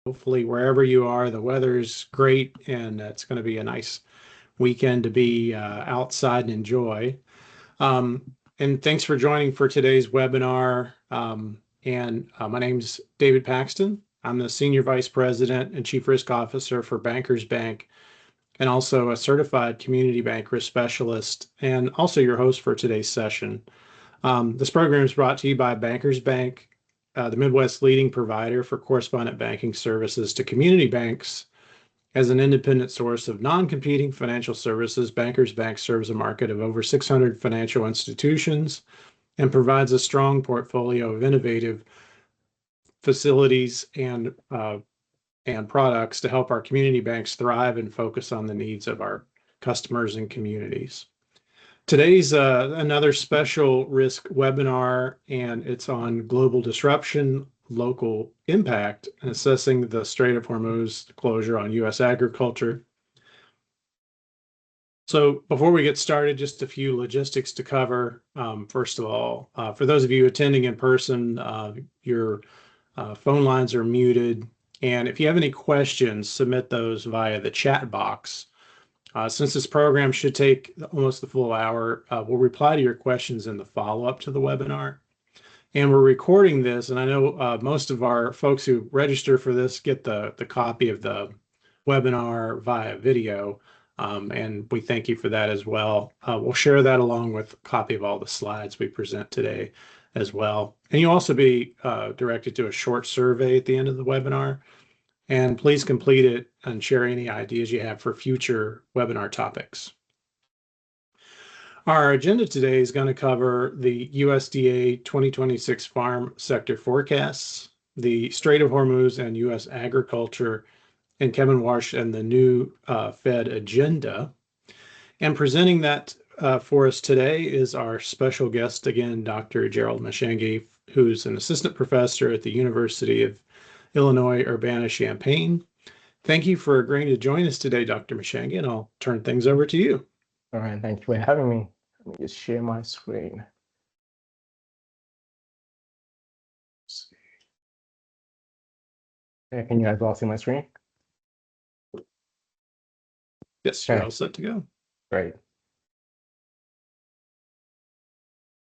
Hopefully, wherever you are, the weather is great and it's going to be a nice weekend to be outside and enjoy. And thanks for joining for today's webinar. My name's David Paxton. I'm the Senior Vice President and Chief Risk Officer for Bankers Bank, and also a certified community bank risk specialist, and also your host for today's session. This program is brought to you by Bankers Bank, the Midwest's leading provider for correspondent banking services to community banks. As an independent source of non-competing financial services, Bankers Bank serves a market of over 600 financial institutions and provides a strong portfolio of innovative facilities and products to help our community banks thrive and focus on the needs of our customers and communities. Today's another special risk webinar, and it's on global disruption, local impact, and assessing the Strait of Hormuz closure on U.S. agriculture. So before we get started, just a few logistics to cover. First of all, for those of you attending in person, your phone lines are muted. And if you have any questions, submit those via the chat box. Since this program should take almost the full hour, we'll reply to your questions in the follow-up to the webinar. And we're recording this, and I know most of our folks who register for this get the copy of the webinar via video, and we thank you for that as well. We'll share that along with a copy of all the slides we present today as well. And you'll also be directed to a short survey at the end of the webinar. And please complete it and share any ideas you have for future webinar topics. Our agenda today is going to cover the USDA 2026 farm sector forecasts, the Strait of Hormuz and U.S. agriculture, and Kevin Warsh and the new Fed agenda. And presenting that for us today is our special guest again, Dr. Gerald Mashenge, who's an assistant professor at the University of Illinois Urbana-Champaign. Thank you for agreeing to join us today, Dr. Mashenge, and I'll turn things over to you. All right, thank you for having me. Let me just share my screen. Okay, can you guys all see my screen? Yes, you're all set to go. Great.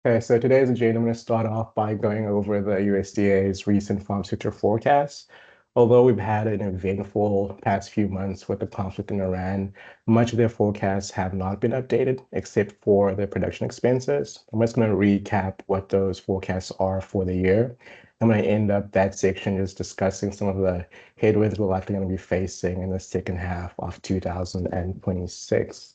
Okay, so today's agenda, I'm going to start off by going over the USDA's recent farm sector forecast. Although we've had an eventful past few months with the conflict in Iran, much of their forecasts have not been updated except for the production expenses. I'm just going to recap what those forecasts are for the year. I'm going to end up that section just discussing some of the headwinds we're likely going to be facing in the second half of 2026.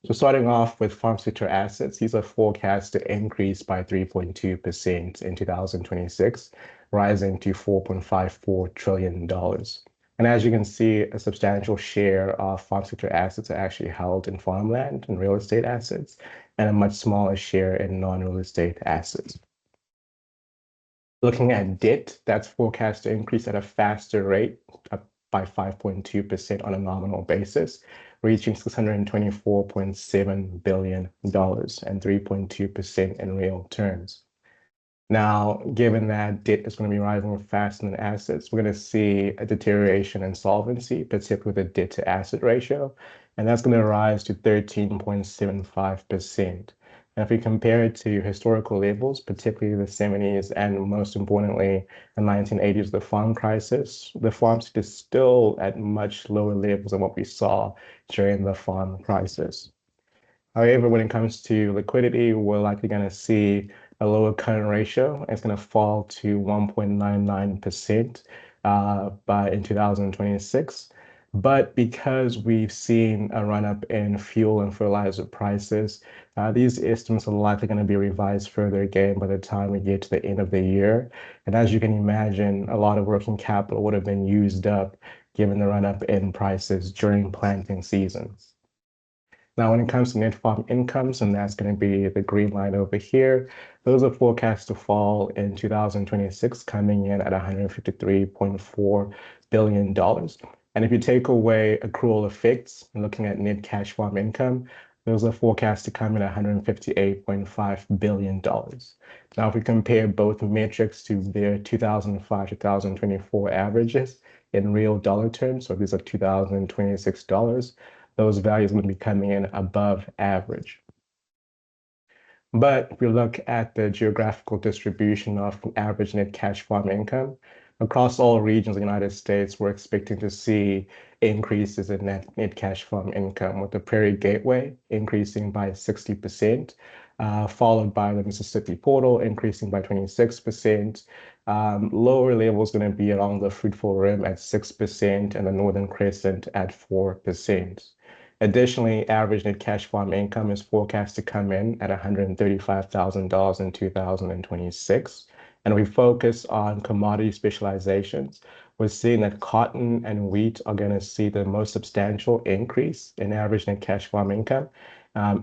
So starting off with farm sector assets, these are forecast to increase by 3.2% in 2026, rising to $4.54 trillion. And as you can see, a substantial share of farm sector assets are actually held in farmland and real estate assets, and a much smaller share in non-real estate assets. Looking at debt, that's forecast to increase at a faster rate, up by 5.2% on a nominal basis, reaching $624.7 billion and 3.2% in real terms. Now, given that debt is going to be rising faster than assets, we're going to see a deterioration in solvency, particularly with the debt to asset ratio, and that's going to rise to 13.75%. And if we compare it to historical levels, particularly the 70s and most importantly, the 1980s, the farm crisis, the farm sector is still at much lower levels than what we saw during the farm crisis. However, when it comes to liquidity, we're likely going to see a lower current ratio. It's going to fall to 1.99% in 2026. But because we've seen a run-up in fuel and fertilizer prices, these estimates are likely going to be revised further again by the time we get to the end of the year. And as you can imagine, a lot of working capital would have been used up given the run-up in prices during planting seasons. Now, when it comes to net farm incomes, and that's going to be the green line over here, those are forecast to fall in 2026, coming in at $153.4 billion. And if you take away accrual effects and looking at net cash farm income, Those are forecast to come in at $158.5 billion. Now, if we compare both metrics to their 2005 to 2024 averages in real dollar terms, so these are 2026 dollars, those values will be coming in above average. But if we look at the geographical distribution of average net cash farm income, across all regions of the United States, we're expecting to see increases in net cash farm income, with the Prairie Gateway increasing by 60%, followed by the Mississippi Portal increasing by 26%. Lower level is going to be along the Fruitful Rim at 6% and the Northern Crescent at 4%. Additionally, average net cash farm income is forecast to come in at $135,000 in 2026. And we focus on commodity specializations. We're seeing that cotton and wheat are going to see the most substantial increase in average net cash farm income,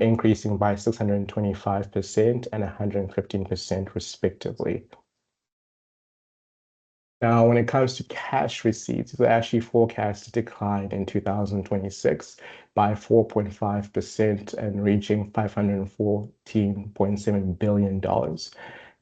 increasing by 625% and 115% respectively. Now, when it comes to cash receipts, it's actually forecast to decline in 2026 by 4.5% and reaching $514.7 billion.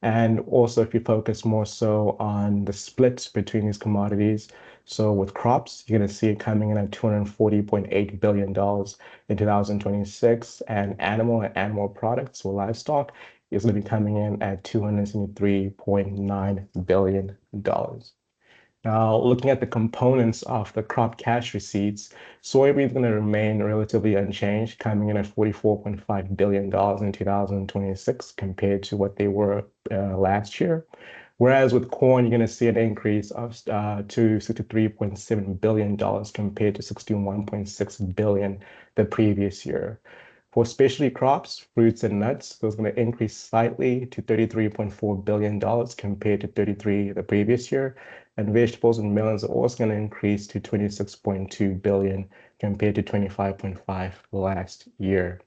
And also, if you focus more so on the split between these commodities, so with crops, you're going to see it coming in at $240.8 billion in 2026, and animal products or livestock is going to be coming in at $273.9 billion. Now, looking at the components of the crop cash receipts, soybean is going to remain relatively unchanged, coming in at $44.5 billion in 2026 compared to what they were last year. Whereas with corn, you're going to see an increase of to $63.7 billion compared to $61.6 billion the previous year. For specialty crops, fruits and nuts, those are going to increase slightly to $33.4 billion compared to 33 the previous year. And vegetables and melons are also going to increase to 26.2 billion compared to 25.5 last year.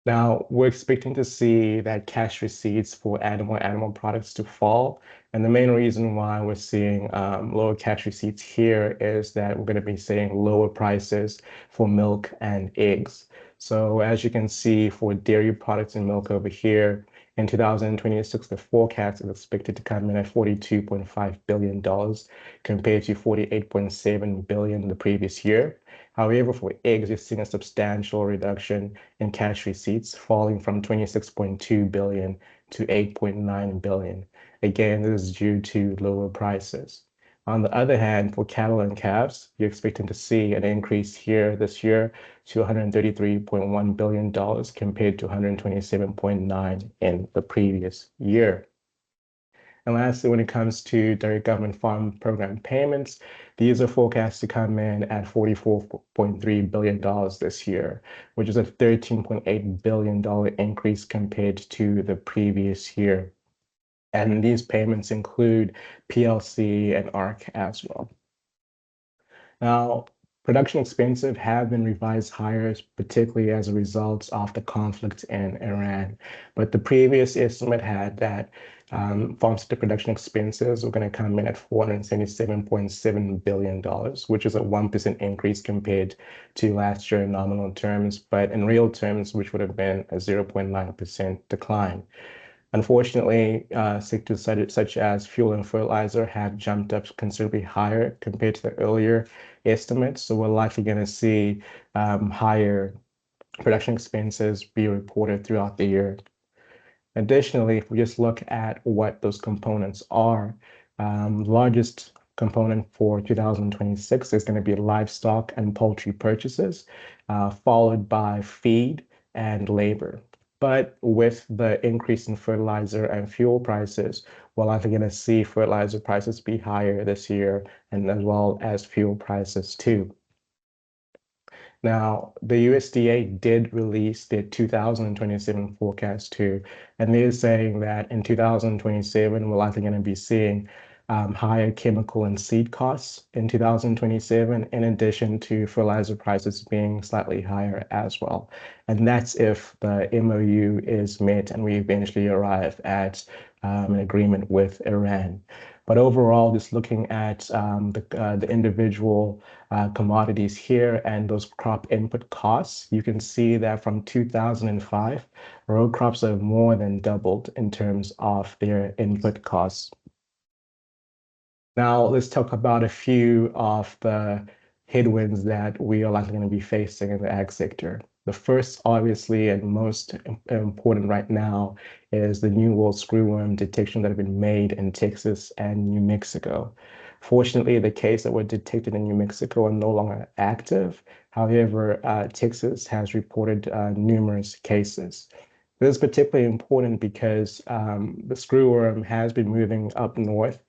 Now, we're expecting to see that cash receipts for animal products to fall. And the main reason why we're seeing lower cash receipts here is that we're going to be seeing lower prices for milk and eggs. So as you can see for dairy products and milk over here, in 2026, the forecast is expected to come in at $42.5 billion compared to $48.7 billion the previous year. However, for eggs, you're seeing a substantial reduction in cash receipts, falling from 26.2 billion to 8.9 billion. Again, this is due to lower prices. On the other hand, for cattle and calves, you're expecting to see an increase here this year to $133.1 billion compared to $127.9 in the previous year. And lastly, when it comes to direct government farm program payments, these are forecast to come in at $44.3 billion this year, which is a $13.8 billion increase compared to the previous year. And these payments include PLC and ARC as well. Now, production expenses have been revised higher, particularly as a result of the conflict in Iran. But the previous estimate had that farm-sector production expenses were going to come in at $477.7 billion, which is a 1% increase compared to last year in nominal terms, but in real terms, which would have been a 0.9% decline. Unfortunately, sectors such as fuel and fertilizer have jumped up considerably higher compared to the earlier estimates. So we're likely going to see higher production expenses be reported throughout the year. Additionally, if we just look at what those components are, the largest component for 2026 is going to be livestock and poultry purchases, followed by feed and labor. But with the increase in fertilizer and fuel prices, we're likely going to see fertilizer prices be higher this year, and as well as fuel prices too. Now, the USDA did release their 2027 forecast too, and they're saying that in 2027, we're likely going to be seeing higher chemical and seed costs in 2027, in addition to fertilizer prices being slightly higher as well. And that's if the MOU is met and we eventually arrive at an agreement with Iran. But overall, just looking at the individual commodities here and those crop input costs, you can see that from 2005, row crops have more than doubled in terms of their input costs. Now, let's talk about a few of the headwinds that we are likely going to be facing in the ag sector. The first, obviously, and most important right now is the New World screwworm detection that have been made in Texas and New Mexico. Fortunately, the cases that were detected in New Mexico are no longer active. However, Texas has reported numerous cases. This is particularly important because the screwworm has been moving up north,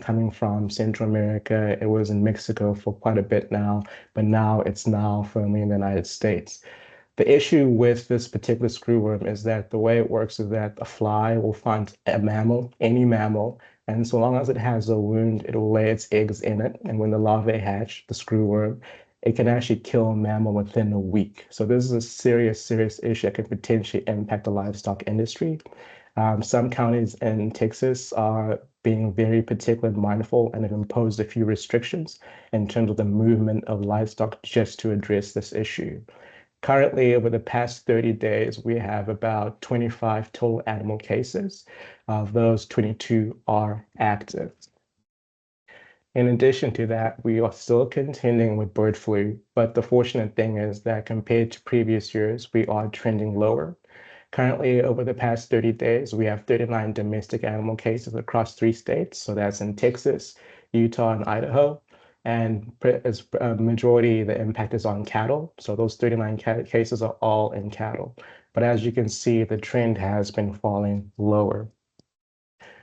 coming from Central America. It was in Mexico for quite a bit now, but now it's now firmly in the United States. The issue with this particular screwworm is that the way it works is that a fly will find a mammal, any mammal, and so long as it has a wound, it will lay its eggs in it. And when the larvae hatch, the screwworm, it can actually kill a mammal within a week. So this is a serious, serious issue that could potentially impact the livestock industry. Some counties in Texas are being very particular and mindful and have imposed a few restrictions in terms of the movement of livestock just to address this issue. Currently, over the past 30 days, we have about 25 total animal cases. Of those, 22 are active. In addition to that, we are still contending with bird flu, but the fortunate thing is that compared to previous years, we are trending lower. Currently, over the past 30 days, we have 39 domestic animal cases across 3 states. So that's in Texas, Utah, and Idaho. And as a majority, the impact is on cattle. So those 39 cases are all in cattle. But as you can see, the trend has been falling lower.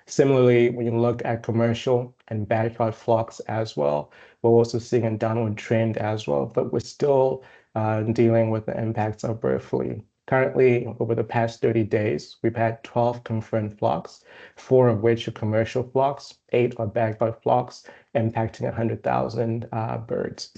Similarly, when you look at commercial and backyard flocks as well, we're also seeing a downward trend as well, but we're still dealing with the impacts of bird flu. Currently, over the past 30 days, we've had 12 confirmed flocks, 4 of which are commercial flocks, 8 are backyard flocks, impacting 100,000 birds.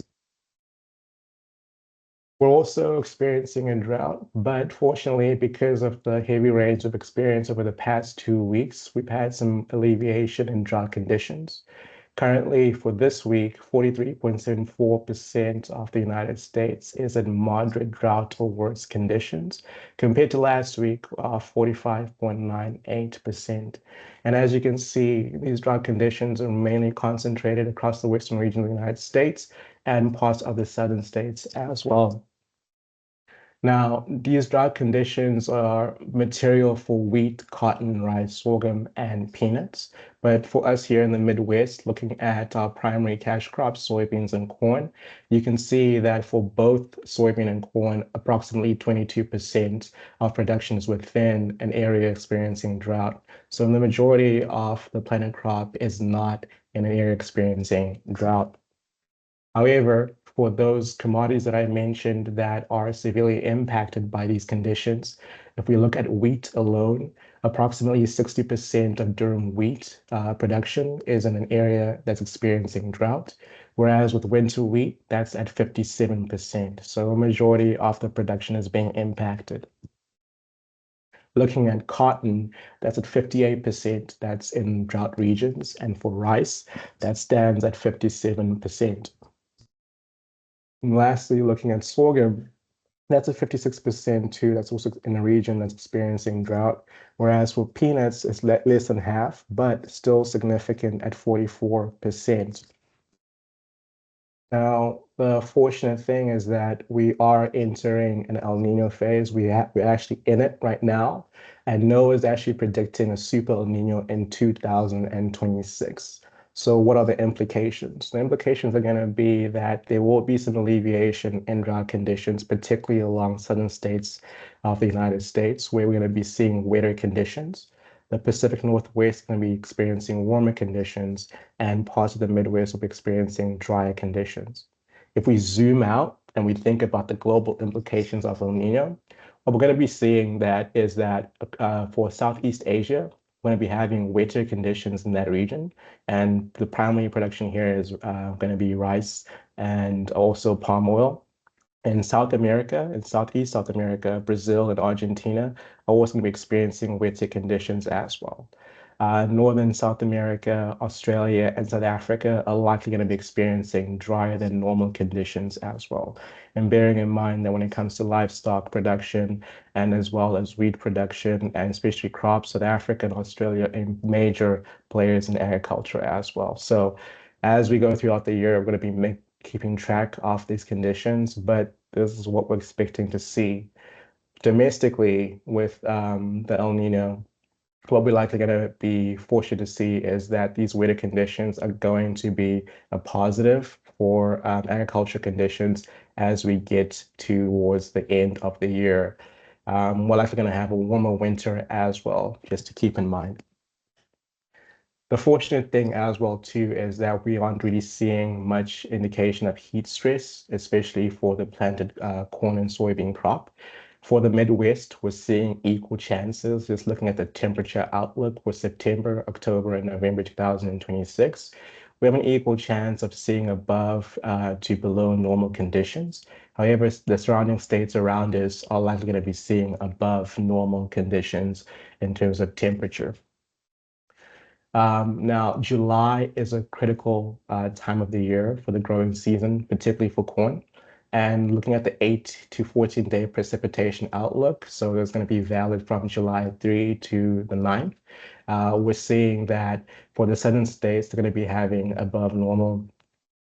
We're also experiencing a drought, but fortunately, because of the heavy rains we've experienced over the past 2 weeks, we've had some alleviation in drought conditions. Currently, for this week, 43.74% of the United States is in moderate drought or worse conditions, compared to last week, 45.98%. And as you can see, these drought conditions are mainly concentrated across the western region of the United States and parts of the southern states as well. Now, these drought conditions are material for wheat, cotton, rice, sorghum, and peanuts. But for us here in the Midwest, looking at our primary cash crops, soybeans and corn, you can see that for both soybean and corn, approximately 22% of production is within an area experiencing drought. So the majority of the planted crop is not in an area experiencing drought. However, for those commodities that I mentioned that are severely impacted by these conditions, if we look at wheat alone, approximately 60% of durum wheat production is in an area that's experiencing drought, whereas with winter wheat, that's at 57%. So a majority of the production is being impacted. Looking at cotton, that's at 58%, that's in drought regions, and for rice, that stands at 57%. And lastly, looking at sorghum, that's at 56% too. That's also in a region that's experiencing drought. Whereas for peanuts, it's less than half, but still significant at 44%. Now, the fortunate thing is that we are entering an El Nino phase. We're actually in it right now. And NOAA is actually predicting a super El Nino in 2026. So what are the implications? The implications are going to be that there will be some alleviation in drought conditions, particularly along southern states of the United States, where we're going to be seeing wetter conditions. The Pacific Northwest is going to be experiencing warmer conditions, and parts of the Midwest will be experiencing drier conditions. If we zoom out and we think about the global implications of El Nino, what we're going to be seeing that is that for Southeast Asia, we're going to be having wetter conditions in that region. And the primary production here is going to be rice and also palm oil. In South America, in Southeast South America, Brazil and Argentina are also going to be experiencing wetter conditions as well. Northern South America, Australia, and South Africa are likely going to be experiencing drier than normal conditions as well. And bearing in mind that when it comes to livestock production and as well as wheat production and especially crops, South Africa and Australia are major players in agriculture as well. So as we go throughout the year, we're going to be keeping track of these conditions, but this is what we're expecting to see domestically with the El Nino. What we're likely going to be fortunate to see is that these weather conditions are going to be a positive for agriculture conditions as we get towards the end of the year. We're likely going to have a warmer winter as well, just to keep in mind. The fortunate thing as well too is that we aren't really seeing much indication of heat stress, especially for the planted corn and soybean crop. For the Midwest, we're seeing equal chances, just looking at the temperature outlook for September, October, and November 2026. We have an equal chance of seeing above to below normal conditions. However, the surrounding states around us are likely going to be seeing above normal conditions in terms of temperature. Now, July is a critical time of the year for the growing season, particularly for corn. And looking at the 8 to 14 day precipitation outlook, so it's going to be valid from July 3 to the 9th. We're seeing that for the southern states, they're going to be having above normal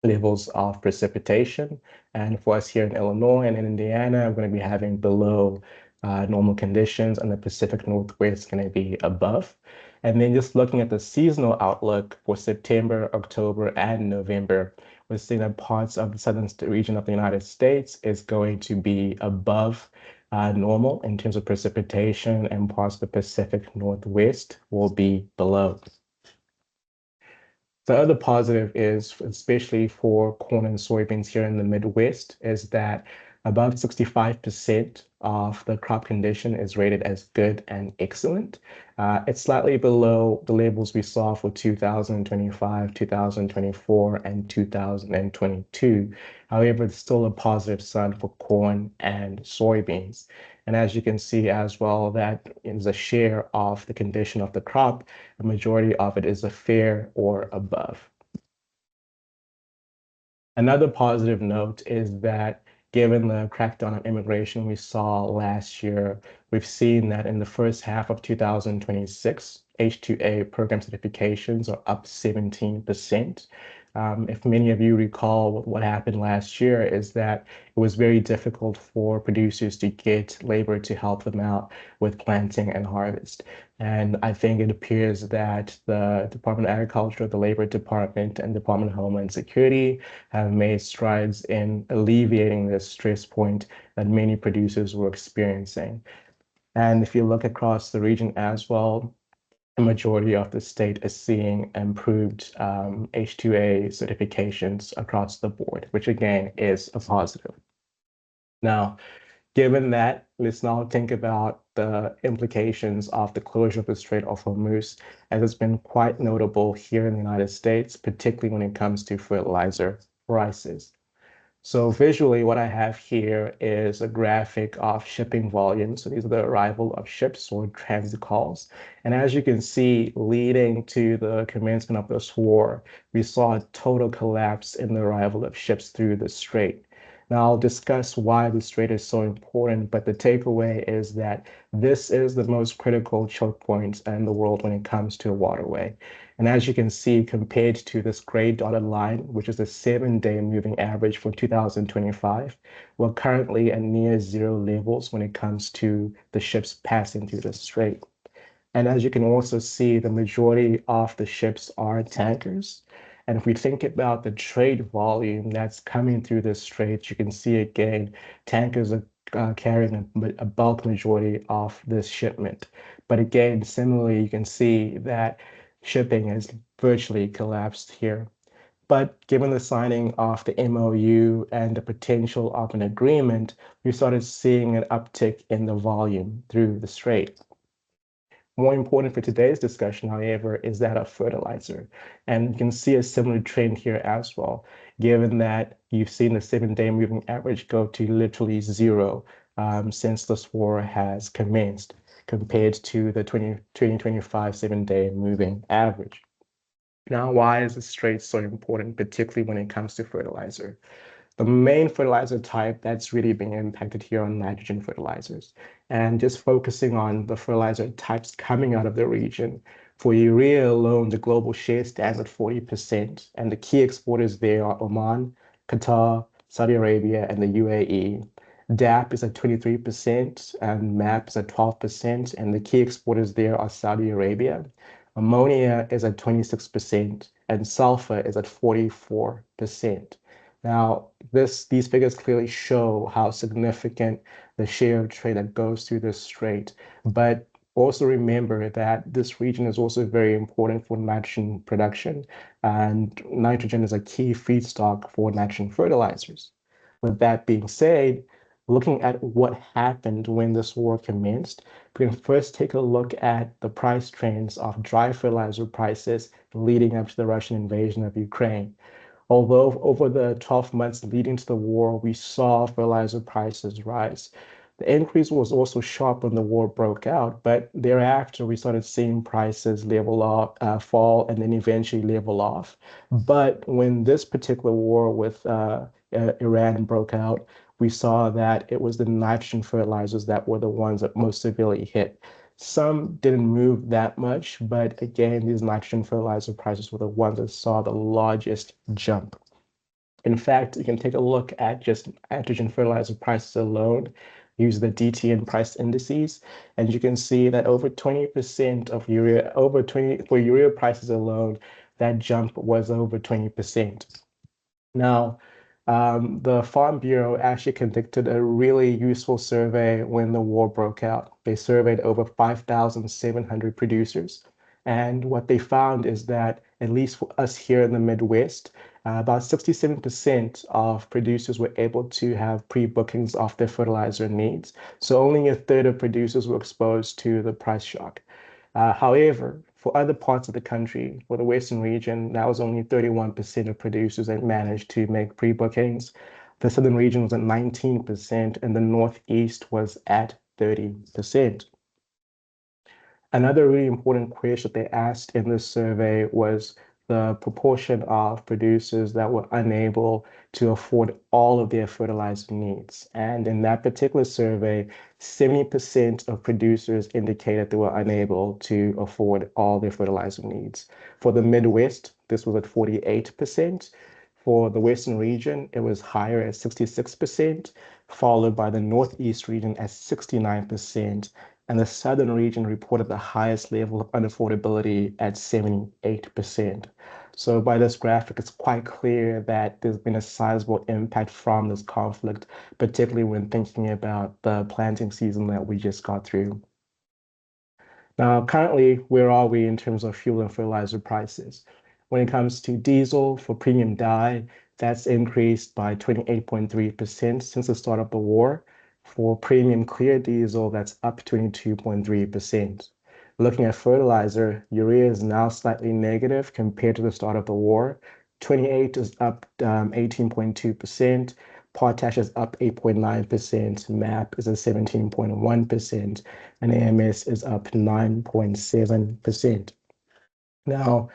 levels of precipitation. And for us here in Illinois and in Indiana, we're going to be having below normal conditions, and the Pacific Northwest is going to be above. And then just looking at the seasonal outlook for September, October, and November, we're seeing that parts of the southern region of the United States is going to be above normal in terms of precipitation, and parts of the Pacific Northwest will be below. The other positive is, especially for corn and soybeans here in the Midwest, is that about 65% of the crop condition is rated as good and excellent. It's slightly below the levels we saw for 2025, 2024, and 2022. However, it's still a positive sign for corn and soybeans. And as you can see as well, that is a share of the condition of the crop. The majority of it is a fair or above. Another positive note is that given the crackdown on immigration we saw last year, we've seen that in the first half of 2026, H-2A program certifications are up 17%. If many of you recall what happened last year is that it was very difficult for producers to get labor to help them out with planting and harvest. And I think it appears that the Department of Agriculture, the Labor Department, and Department of Homeland Security have made strides in alleviating this stress point that many producers were experiencing. And if you look across the region as well, the majority of the state is seeing improved H-2A certifications across the board, which again is a positive. Now, given that, let's now think about the implications of the closure of the Strait of Hormuz, as it's been quite notable here in the United States, particularly when it comes to fertilizer prices. So visually, what I have here is a graphic of shipping volume. So these are the arrival of ships or transit calls. And as you can see, leading to the commencement of this war, we saw a total collapse in the arrival of ships through the strait. Now, I'll discuss why the strait is so important, but the takeaway is that this is the most critical choke point in the world when it comes to a waterway. And as you can see, compared to this gray dotted line, which is the 7-day moving average for 2025, we're currently at near zero levels when it comes to the ships passing through the strait. And as you can also see, the majority of the ships are tankers. And if we think about the trade volume that's coming through the strait, you can see again, tankers are carrying a bulk majority of this shipment. But again, similarly, you can see that shipping has virtually collapsed here. But given the signing of the MOU and the potential of an agreement, we started seeing an uptick in the volume through the strait. More important for today's discussion, however, is that of fertilizer. And you can see a similar trend here as well, given that you've seen the 7-day moving average go to literally zero since this war has commenced. compared to the 2025 7-day moving average. Now, why is the strait so important, particularly when it comes to fertilizer? The main fertilizer type that's really being impacted here on nitrogen fertilizers. And just focusing on the fertilizer types coming out of the region. For urea alone, the global share stands at 40%, and the key exporters there are Oman, Qatar, Saudi Arabia, and the UAE. DAP is at 23%, and MAP is at 12%, and the key exporters there are Saudi Arabia. Ammonia is at 26%, and sulfur is at 44%. Now, these figures clearly show how significant the share of trade that goes through this strait. But also remember that this region is also very important for nitrogen production, and nitrogen is a key feedstock for nitrogen fertilizers. With that being said, looking at what happened when this war commenced, we can first take a look at the price trends of dry fertilizer prices leading up to the Russian invasion of Ukraine. Although over the 12 months leading to the war, we saw fertilizer prices rise. The increase was also sharp when the war broke out, but thereafter we started seeing prices level off, fall, and then eventually level off. But when this particular war with Iran broke out, we saw that it was the nitrogen fertilizers that were the ones that most severely hit. Some didn't move that much, but again, these nitrogen fertilizer prices were the ones that saw the largest jump. In fact, you can take a look at just nitrogen fertilizer prices alone, use the DTN price indices, and you can see that over 20% of urea, for urea prices alone, that jump was over 20%. Now, the Farm Bureau actually conducted a really useful survey when the war broke out. They surveyed over 5,700 producers. And what they found is that, at least for us here in the Midwest, about 67% of producers were able to have pre-bookings of their fertilizer needs. So only a third of producers were exposed to the price shock. However, for other parts of the country, for the Western region, that was only 31% of producers that managed to make pre-bookings. The Southern region was at 19%, and the Northeast was at 30%. Another really important question they asked in this survey was the proportion of producers that were unable to afford all of their fertilizer needs. And in that particular survey, 70% of producers indicated they were unable to afford all their fertilizer needs. For the Midwest, this was at 48%. For the Western region, it was higher at 66%, followed by the Northeast region at 69%, and the Southern region reported the highest level of unaffordability at 78%. So by this graphic, it's quite clear that there's been a sizable impact from this conflict, particularly when thinking about the planting season that we just got through. Now, currently, where are we in terms of fuel and fertilizer prices? When it comes to diesel for premium dye, that's increased by 28.3% since the start of the war. For premium clear diesel, that's up 22.3%. Looking at fertilizer, urea is now slightly negative compared to the start of the war. 28 is up 18.2%. Potash is up 8.9%. MAP is at 17.1%. And AMS is up 9.7%. Now,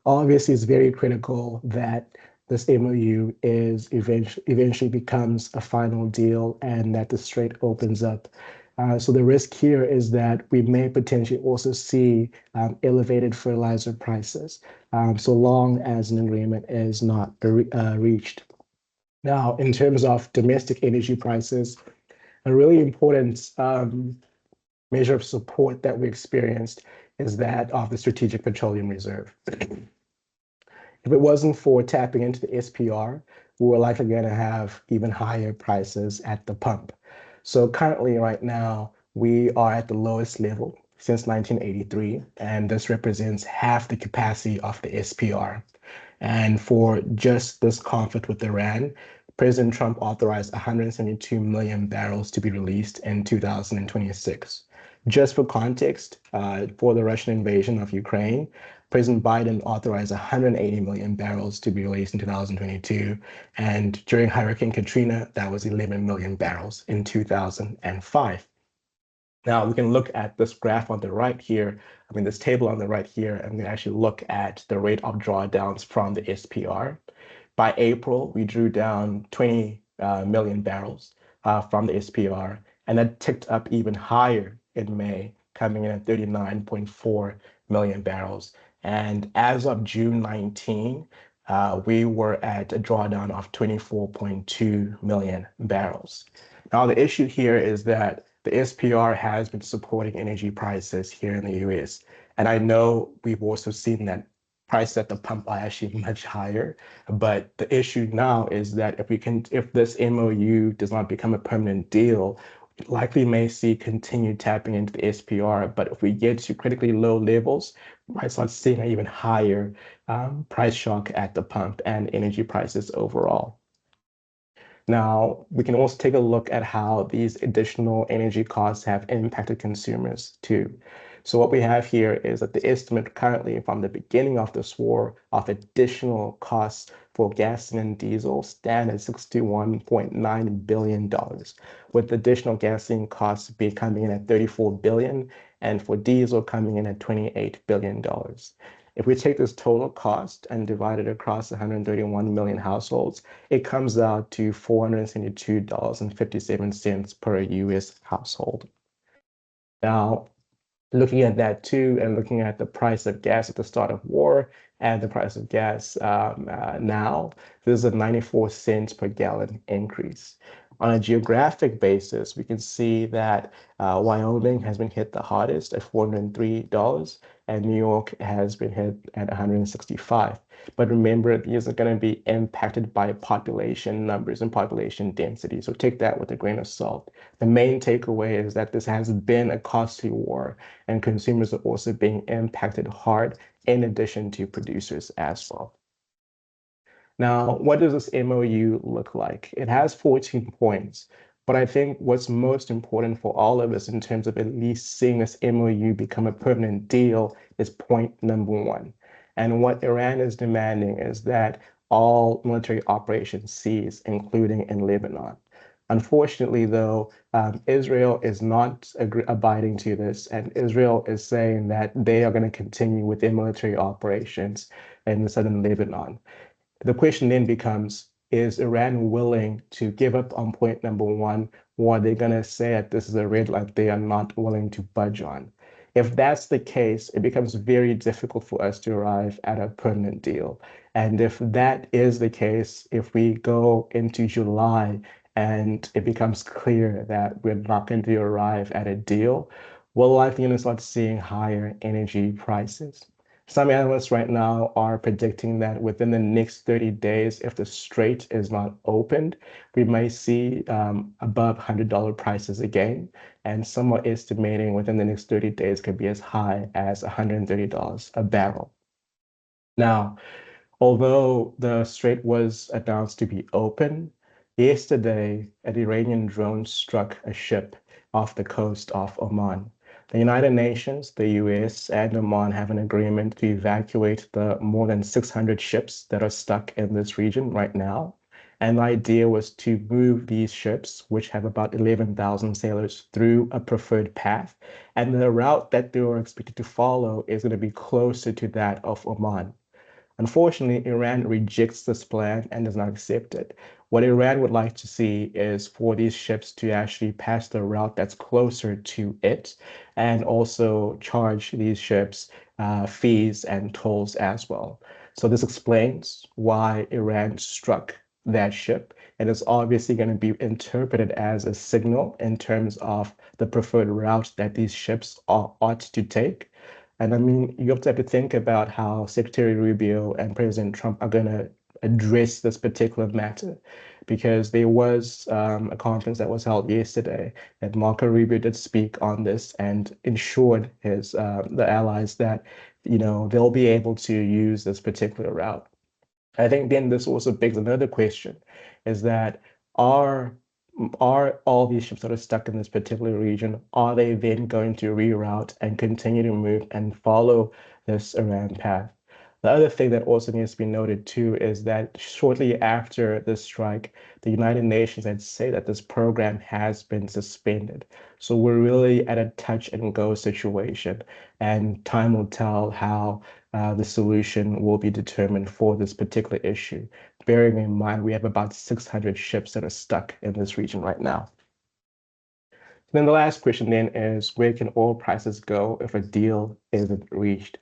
obviously, it's very critical that this MOU is eventually becomes a final deal and that the strait opens up. So the risk here is that we may potentially also see elevated fertilizer prices so long as an agreement is not reached. Now, in terms of domestic energy prices, a really important measure of support that we experienced is that of the Strategic Petroleum Reserve. If it wasn't for tapping into the SPR, we were likely going to have even higher prices at the pump. So currently, right now, we are at the lowest level since 1983, and this represents half the capacity of the SPR. And for just this conflict with Iran, President Trump authorized 172 million barrels to be released in 2026. Just for context, for the Russian invasion of Ukraine, President Biden authorized 180 million barrels to be released in 2022. And during Hurricane Katrina, that was 11 million barrels in 2005. Now we can look at this graph on the right here, this table on the right here, and we can actually look at the rate of drawdowns from the SPR. By April, we drew down 20 million barrels from the SPR, and that ticked up even higher in May, coming in at 39.4 million barrels. And as of June 19, we were at a drawdown of 24.2 million barrels. Now, the issue here is that the SPR has been supporting energy prices here in the US. And I know we've also seen that prices at the pump are actually much higher. But the issue now is that if this MOU does not become a permanent deal, we likely may see continued tapping into the SPR. But if we get to critically low levels, we might start seeing an even higher price shock at the pump and energy prices overall. Now, we can also take a look at how these additional energy costs have impacted consumers too. So what we have here is that the estimate currently from the beginning of this war of additional costs for gasoline and diesel stand at $61.9 billion, with additional gasoline costs coming in at $34 billion and for diesel coming in at $28 billion. If we take this total cost and divide it across 131 million households, it comes out to $472.57 per US household. Now, looking at that too, and looking at the price of gas at the start of war and the price of gas now, this is a 94 cents per gallon increase. On a geographic basis, we can see that Wyoming has been hit the hardest at $403, and New York has been hit at 165. But remember, these are going to be impacted by population numbers and population density. So take that with a grain of salt. The main takeaway is that this has been a costly war, and consumers are also being impacted hard, in addition to producers as well. Now, what does this MOU look like? It has 14 points, but I think what's most important for all of us in terms of at least seeing this MOU become a permanent deal is point number one. And what Iran is demanding is that all military operations cease, including in Lebanon. Unfortunately, though, Israel is not abiding to this, and Israel is saying that they are going to continue with their military operations in the southern Lebanon. The question then becomes, is Iran willing to give up on point number one, or are they going to say that this is a red line they are not willing to budge on? If that's the case, it becomes very difficult for us to arrive at a permanent deal. And if that is the case, if we go into July and it becomes clear that we're not going to arrive at a deal, we're likely going to start seeing higher energy prices. Some analysts right now are predicting that within the next 30 days, if the strait is not opened, we may see above $100 prices again. And some are estimating within the next 30 days could be as high as $130 a barrel. Now, although the strait was announced to be open, yesterday an Iranian drone struck a ship off the coast of Oman. The United Nations, the US, and Oman have an agreement to evacuate the more than 600 ships that are stuck in this region right now. And the idea was to move these ships, which have about 11,000 sailors, through a preferred path. And the route that they were expected to follow is going to be closer to that of Oman. Unfortunately, Iran rejects this plan and does not accept it. What Iran would like to see is for these ships to actually pass the route that's closer to it and also charge these ships fees and tolls as well. So this explains why Iran struck that ship. And it's obviously going to be interpreted as a signal in terms of the preferred route that these ships ought to take. And I mean, you have to think about how Secretary Rubio and President Trump are going to address this particular matter, because there was a conference that was held yesterday that Marco Rubio did speak on this and ensured the allies that they'll be able to use this particular route. I think then this also begs another question, is that are are all these ships that are stuck in this particular region, are they then going to reroute and continue to move and follow this Iran path? The other thing that also needs to be noted too is that shortly after the strike, the United Nations had said that this program has been suspended. So we're really at a touch and go situation, and time will tell how the solution will be determined for this particular issue. Bearing in mind, we have about 600 ships that are stuck in this region right now. Then the last question then is where can oil prices go if a deal isn't reached?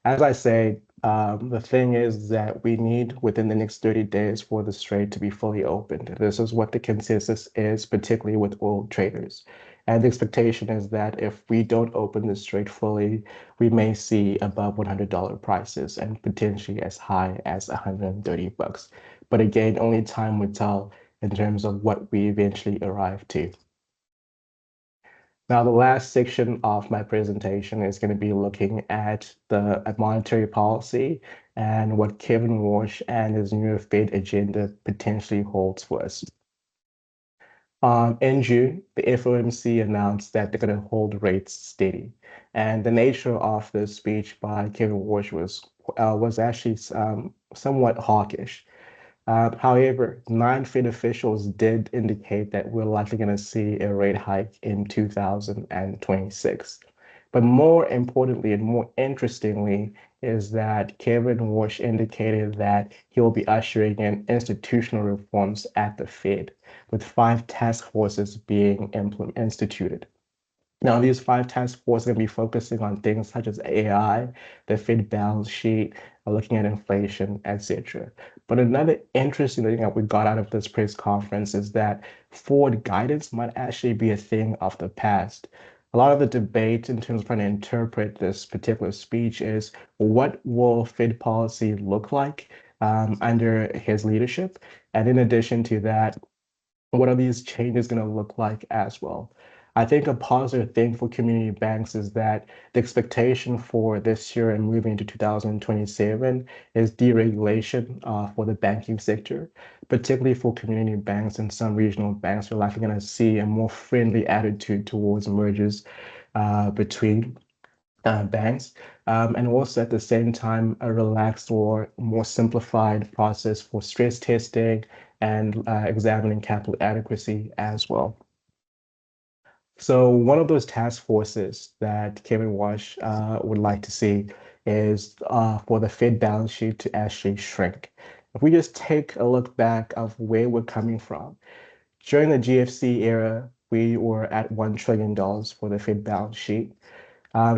As I say, the thing is that we need within the next 30 days for the strait to be fully opened. This is what the consensus is, particularly with oil traders. And the expectation is that if we don't open the strait fully, we may see above $100 prices and potentially as high as 130 bucks. But again, only time will tell in terms of what we eventually arrive to. Now, the last section of my presentation is going to be looking at monetary policy and what Kevin Walsh and his new Fed agenda potentially holds for us. In June, the FOMC announced that they're going to hold rates steady. And the nature of the speech by Kevin Walsh was actually somewhat hawkish. However, nine Fed officials did indicate that we're likely going to see a rate hike in 2026. But more importantly and more interestingly is that Kevin Walsh indicated that he will be ushering in institutional reforms at the Fed, with 5 task forces being instituted. Now, these 5 task forces are going to be focusing on things such as AI, the Fed balance sheet, looking at inflation, etc. But another interesting thing that we got out of this press conference is that forward guidance might actually be a thing of the past. A lot of the debate in terms of trying to interpret this particular speech is what will Fed policy look like under his leadership? And in addition to that, what are these changes going to look like as well? I think a positive thing for community banks is that the expectation for this year and moving into 2027 is deregulation for the banking sector, particularly for community banks and some regional banks. We're likely going to see a more friendly attitude towards mergers between banks, and also at the same time a relaxed or more simplified process for stress testing and examining capital adequacy as well. So one of those task forces that Kevin Walsh would like to see is for the Fed balance sheet to actually shrink. If we just take a look back of where we're coming from, during the GFC era, we were at $1 trillion for the Fed balance sheet.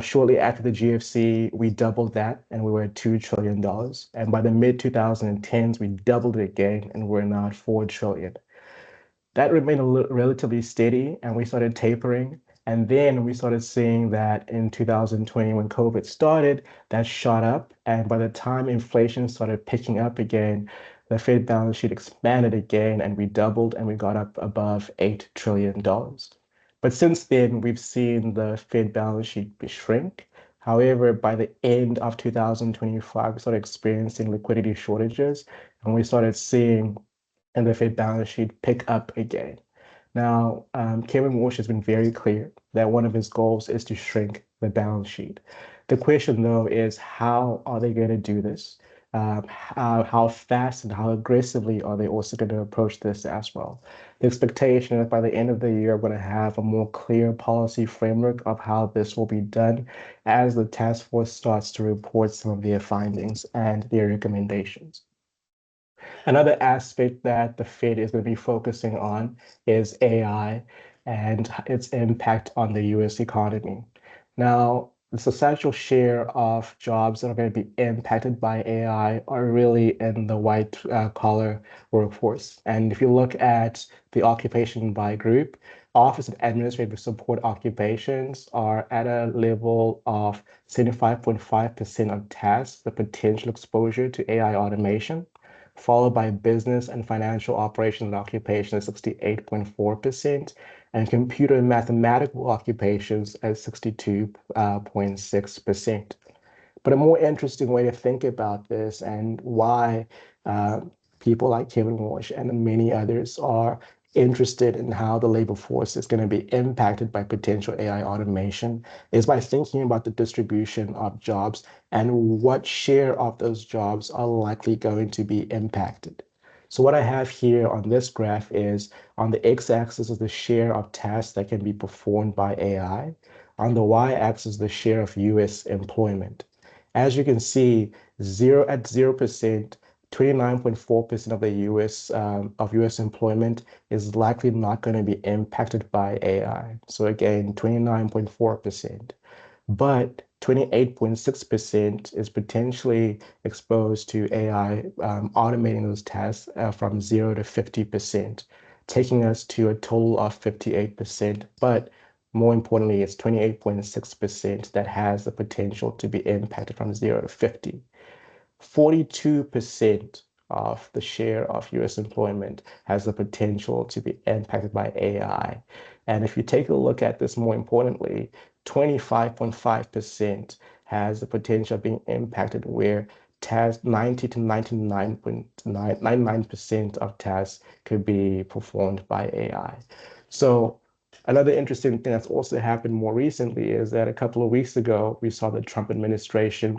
Shortly after the GFC, we doubled that and we were at $2 trillion. And by the mid 2010s, we doubled it again and we're now at $4 trillion. That remained relatively steady and we started tapering. And then we started seeing that in 2020, when COVID started, that shot up. And by the time inflation started picking up again, the Fed balance sheet expanded again and we doubled and we got up above $8 trillion. But since then, we've seen the Fed balance sheet shrink. However, by the end of 2025, we started experiencing liquidity shortages and we started seeing the Fed balance sheet pick up again. Now, Kevin Walsh has been very clear that one of his goals is to shrink the balance sheet. The question, though, is how are they going to do this? How fast and how aggressively are they also going to approach this as well? The expectation is by the end of the year, we're going to have a more clear policy framework of how this will be done as the task force starts to report some of their findings and their recommendations. Another aspect that the Fed is going to be focusing on is AI and its impact on the US economy. Now, the substantial share of jobs that are going to be impacted by AI are really in the white collar workforce. And if you look at the occupation by group, office and administrative support occupations are at a level of 75.5% of tasks, the potential exposure to AI automation, followed by business and financial operations and occupation at 68.4%, and computer and mathematical occupations at 62.6%. But a more interesting way to think about this and why people like Kevin Walsh and many others are interested in how the labor force is going to be impacted by potential AI automation is by thinking about the distribution of jobs and what share of those jobs are likely going to be impacted. So what I have here on this graph is on the x-axis is the share of tasks that can be performed by AI. On the y-axis, the share of US employment. As you can see, 0%, 29.4% of the US employment is likely not going to be impacted by AI. So again, 29.4%. But 28.6% is potentially exposed to AI automating those tasks from 0 to 50%, taking us to a total of 58%. But more importantly, it's 28.6% that has the potential to be impacted from 0 to 50. 42% of the share of US employment has the potential to be impacted by AI. And if you take a look at this more importantly, 25.5% has the potential of being impacted where tasks 90 to 99.99% of tasks could be performed by AI. So another interesting thing that's also happened more recently is that a couple of weeks ago, we saw the Trump administration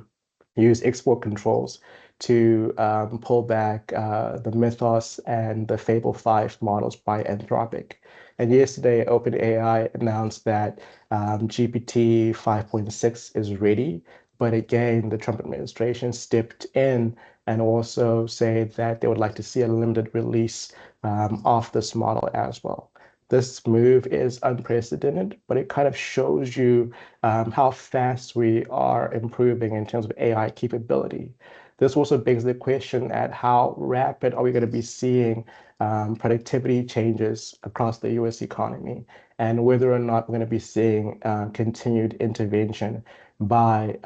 use export controls to pull back the Mythos and the Fable 5 models by Anthropic. And yesterday, OpenAI announced that GPT 5.6 is ready. But again, the Trump administration stepped in and also said that they would like to see a limited release of this model as well. This move is unprecedented, but it kind of shows you how fast we are improving in terms of AI capability. This also begs the question at how rapid are we going to be seeing productivity changes across the US economy and whether or not we're going to be seeing continued intervention by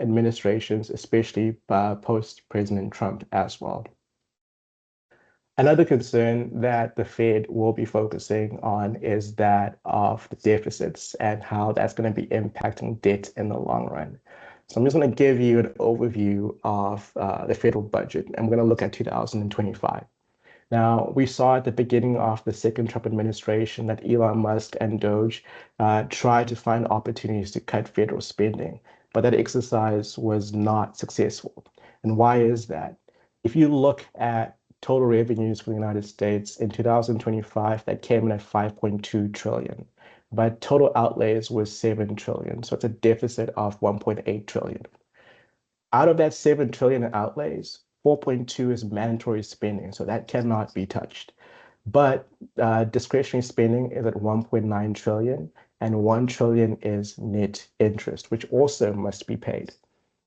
administrations, especially post-President Trump as well. Another concern that the Fed will be focusing on is that of the deficits and how that's going to be impacting debt in the long run. So I'm just going to give you an overview of the federal budget. I'm going to look at 2025. Now, we saw at the beginning of the second Trump administration that Elon Musk and Doge tried to find opportunities to cut federal spending, but that exercise was not successful. And why is that? If you look at total revenues for the United States in 2025, that came in at 5.2 trillion, but total outlays was 7 trillion. So it's a deficit of 1.8 trillion. Out of that 7 trillion in outlays, 4.2 is mandatory spending, so that cannot be touched. But discretionary spending is at 1.9 trillion, and 1 trillion is net interest, which also must be paid.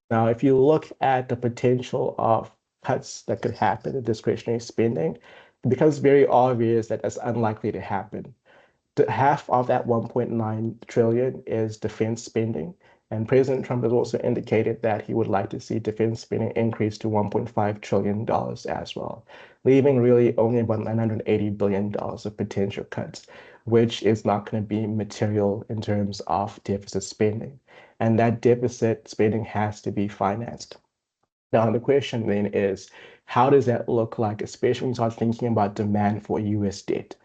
Now, if you look at the potential of cuts that could happen in discretionary spending, it becomes very obvious that that's unlikely to happen. Half of that 1.9 trillion is defense spending. And President Trump has also indicated that he would like to see defense spending increase to $1.5 trillion as well, leaving really only about $980 billion of potential cuts, which is not going to be material in terms of deficit spending. And that deficit spending has to be financed. Now, the question then is, how does that look like, especially when you start thinking about demand for US debt?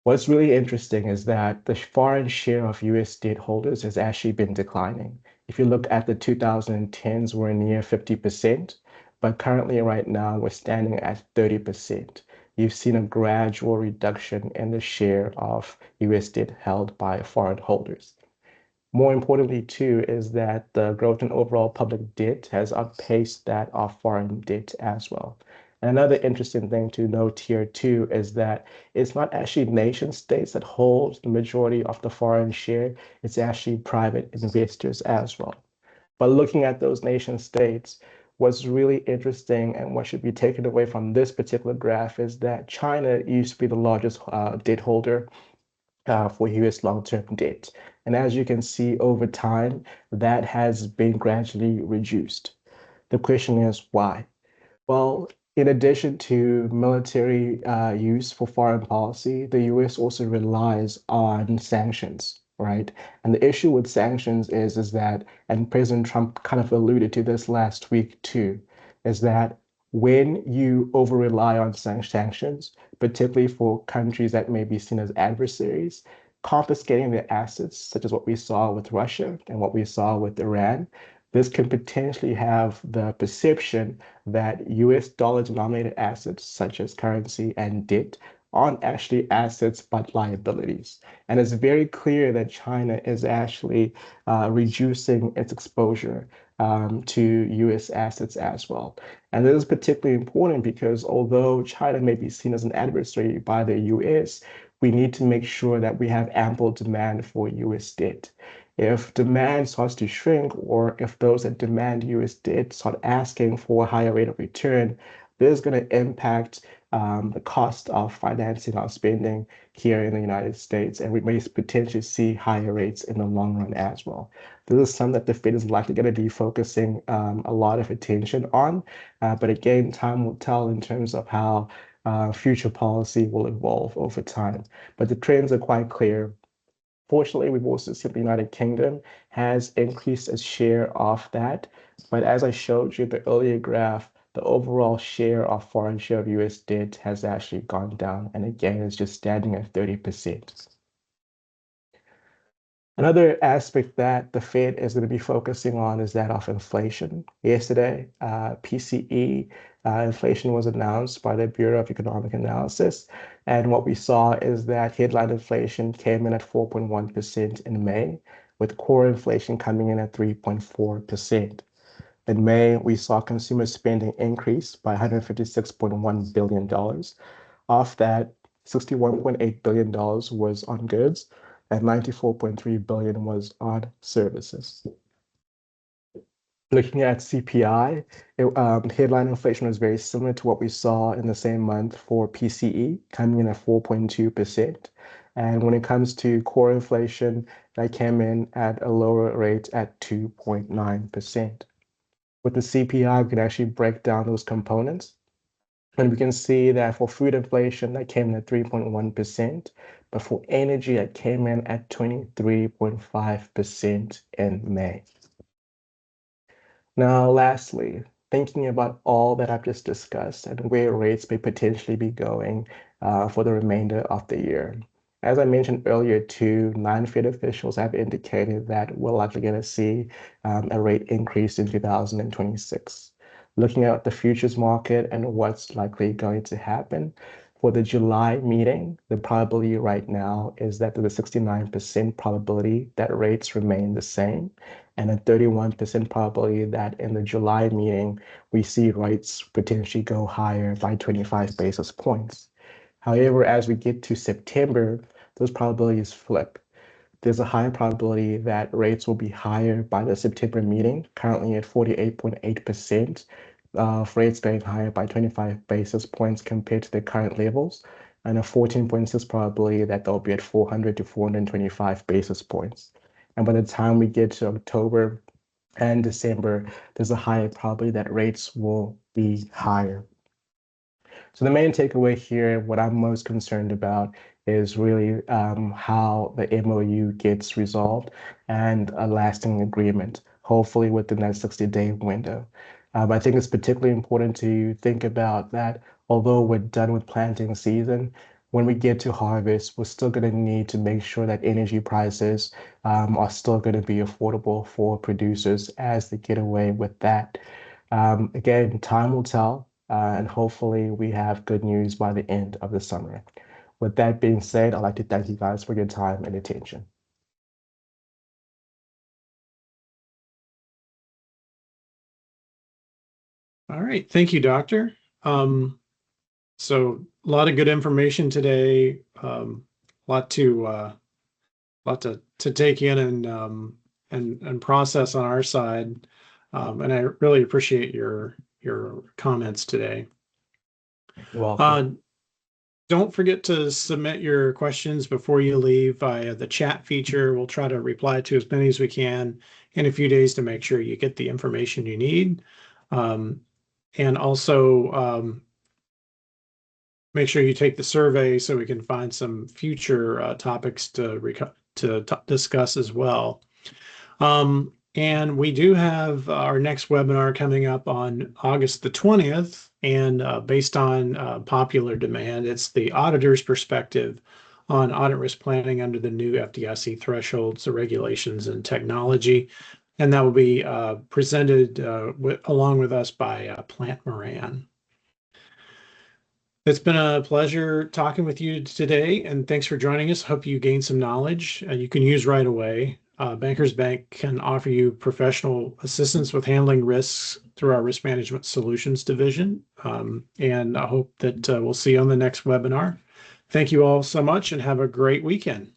What's really interesting is that the foreign share of US debt holders has actually been declining. If you look at the 2010s, we're near 50%, but currently right now we're standing at 30%. You've seen a gradual reduction in the share of US debt held by foreign holders. More importantly, too, is that the growth in overall public debt has outpaced that of foreign debt as well. And another interesting thing to note here, too, is that it's not actually nation states that hold the majority of the foreign share, it's actually private investors as well. But looking at those nation states, what's really interesting and what should be taken away from this particular graph is that China used to be the largest debt holder for US long-term debt. And as you can see over time, that has been gradually reduced. The question is why? Well, in addition to military use for foreign policy, the US also relies on sanctions, right? And the issue with sanctions is that, and President Trump kind of alluded to this last week too, is that when you over rely on sanctions, particularly for countries that may be seen as adversaries, confiscating their assets, such as what we saw with Russia and what we saw with Iran, this can potentially have the perception that US dollar denominated assets, such as currency and debt, aren't actually assets but liabilities. And it's very clear that China is actually reducing its exposure to US assets as well. And this is particularly important because although China may be seen as an adversary by the US, we need to make sure that we have ample demand for US debt. If demand starts to shrink, or if those that demand US debt start asking for a higher rate of return, this is going to impact the cost of financing our spending here in the United States, and we may potentially see higher rates in the long run as well. This is something that the Fed is likely going to be focusing a lot of attention on, but again, time will tell in terms of how future policy will evolve over time. But the trends are quite clear. Fortunately, we've also seen the United Kingdom has increased its share of that. But as I showed you the earlier graph, the overall share of foreign share of US debt has actually gone down. And again, it's just standing at 30%. Another aspect that the Fed is going to be focusing on is that of inflation. Yesterday, PCE inflation was announced by the Bureau of Economic Analysis. And what we saw is that headline inflation came in at 4.1% in May, with core inflation coming in at 3.4%. In May, we saw consumer spending increase by $156.1 billion. Of that, $61.8 billion was on goods and 94.3 billion was on services. Looking at CPI, headline inflation was very similar to what we saw in the same month for PCE, coming in at 4.2%. And when it comes to core inflation, that came in at a lower rate at 2.9%. With the CPI, we can actually break down those components. And we can see that for food inflation, that came in at 3.1%, but for energy, that came in at 23.5% in May. Now, lastly, thinking about all that I've just discussed and where rates may potentially be going for the remainder of the year. As I mentioned earlier, too, non-Fed officials have indicated that we're likely going to see a rate increase in 2026. Looking at the futures market and what's likely going to happen, for the July meeting, the probability right now is that there's a 69% probability that rates remain the same, and a 31% probability that in the July meeting, we see rates potentially go higher by 25 basis points. However, as we get to September, those probabilities flip. There's a higher probability that rates will be higher by the September meeting, currently at 48.8% of rates going higher by 25 basis points compared to the current levels, and a 14.6 probability that they'll be at 400 to 425 basis points. And by the time we get to October and December, there's a higher probability that rates will be higher. So the main takeaway here, what I'm most concerned about is really how the MOU gets resolved and a lasting agreement, hopefully within that 60-day window. I think it's particularly important to think about that although we're done with planting season, when we get to harvest, we're still going to need to make sure that energy prices are still going to be affordable for producers as they get away with that. Again, time will tell, and hopefully we have good news by the end of the summer. With that being said, I'd like to thank you guys for your time and attention. All right. Thank you, Doctor. So a lot of good information today. A lot to take in and process on our side. And I really appreciate your comments today. You're welcome. Don't forget to submit your questions before you leave via the chat feature. We'll try to reply to as many as we can in a few days to make sure you get the information you need. And also make sure you take the survey so we can find some future topics to discuss as well. And we do have our next webinar coming up on August the 20th. And based on popular demand, it's the auditor's perspective on audit risk planning under the new FDIC thresholds, the regulations, and technology. And that will be presented along with us by Plant Moran. It's been a pleasure talking with you today, and thanks for joining us. Hope you gained some knowledge you can use right away. Bankers Bank can offer you professional assistance with handling risks through our risk management solutions division. And I hope that we'll see you on the next webinar. Thank you all so much and have a great weekend.